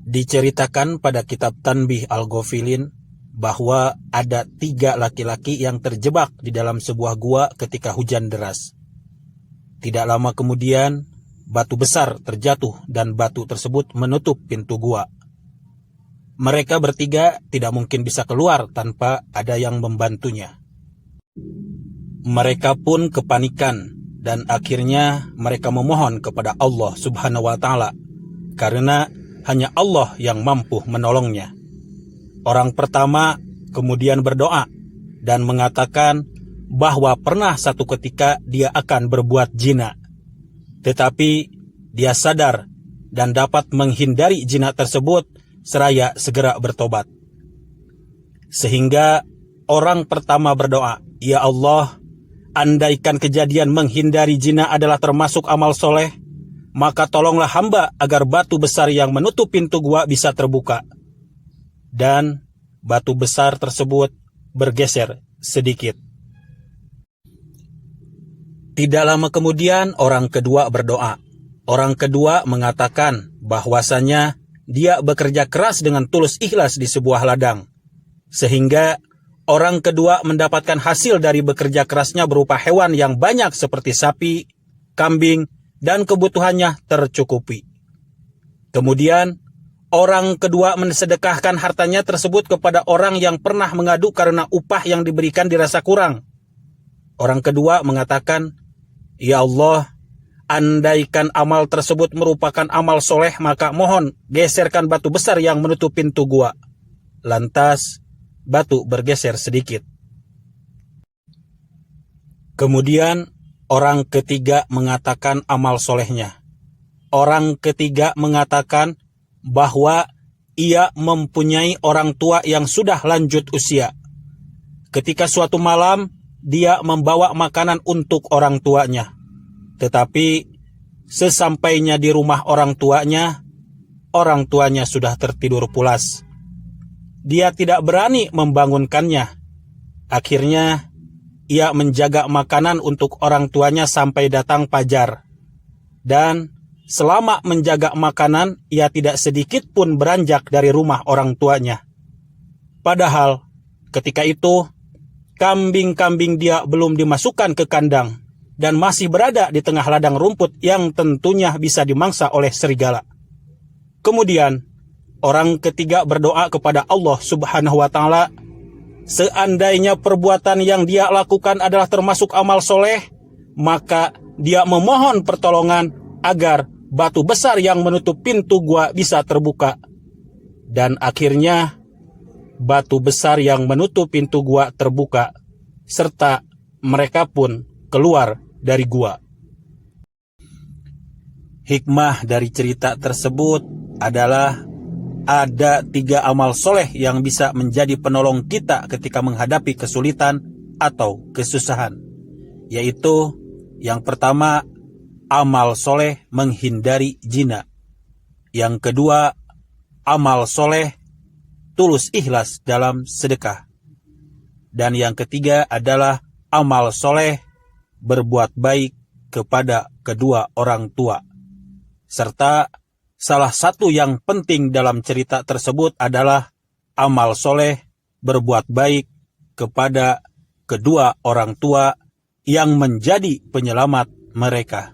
Diceritakan pada kitab Tanbih Al-Ghafilin bahwa ada 3 laki-laki yang terjebak di dalam sebuah gua ketika hujan deras. Tidak lama kemudian, batu besar terjatuh dan batu tersebut menutup pintu gua. Mereka bertiga tidak mungkin bisa keluar tanpa ada yang membantunya. Mereka pun kepanikan dan akhirnya mereka memohon kepada Allah Subhanahu wa Ta'ala karena hanya Allah yang mampu menolongnya. Orang pertama kemudian berdoa dan mengatakan bahwa pernah satu ketika dia akan berbuat zina. Tetapi dia sadar dan dapat menghindari zina tersebut seraya segera bertobat. Sehingga orang pertama berdoa, "Ya Allah, andaikan kejadian menghindari zina adalah termasuk amal soleh, maka tolonglah hamba agar batu besar yang menutup pintu gua bisa terbuka." Dan batu besar tersebut bergeser sedikit. Tidak lama kemudian orang kedua berdoa. Orang kedua mengatakan bahwasanya dia bekerja keras dengan tulus ikhlas di sebuah ladang. Sehingga orang kedua mendapatkan hasil dari bekerja kerasnya berupa hewan yang banyak seperti sapi, kambing, dan kebutuhannya tercukupi. Kemudian, orang kedua mensedekahkan hartanya tersebut kepada orang yang pernah mengadu karena upah yang diberikan dirasa kurang. Orang kedua mengatakan, "Ya Allah, andaikan amal tersebut merupakan amal soleh, maka mohon geserkan batu besar yang menutup pintu gua." Lantas, batu bergeser sedikit. Kemudian, orang ketiga mengatakan amal solehnya. Orang ketiga mengatakan bahwa ia mempunyai orang tua yang sudah lanjut usia. Ketika suatu malam, dia membawa makanan untuk orang tuanya. Tetapi, sesampainya di rumah orang tuanya sudah tertidur pulas. Dia tidak berani membangunkannya. Akhirnya, ia menjaga makanan untuk orang tuanya sampai datang fajar. Dan selama menjaga makanan, ia tidak sedikit pun beranjak dari rumah orang tuanya. Padahal, ketika itu, kambing-kambing dia belum dimasukkan ke kandang dan masih berada di tengah ladang rumput yang tentunya bisa dimangsa oleh serigala. Kemudian, orang ketiga berdoa kepada Allah Subhanahu wa Ta'ala, seandainya perbuatan yang dia lakukan adalah termasuk amal soleh, maka dia memohon pertolongan agar batu besar yang menutup pintu gua bisa terbuka. Dan akhirnya, batu besar yang menutup pintu gua terbuka, serta mereka pun keluar dari gua. Hikmah dari cerita tersebut adalah ada 3 amal soleh yang bisa menjadi penolong kita ketika menghadapi kesulitan atau kesusahan. Yaitu, yang pertama, amal soleh menghindari zina. Yang kedua, amal soleh tulus ikhlas dalam sedekah. Dan yang ketiga adalah amal soleh berbuat baik kepada kedua orang tua. Serta salah satu yang penting dalam cerita tersebut adalah amal soleh berbuat baik kepada kedua orang tua yang menjadi penyelamat mereka.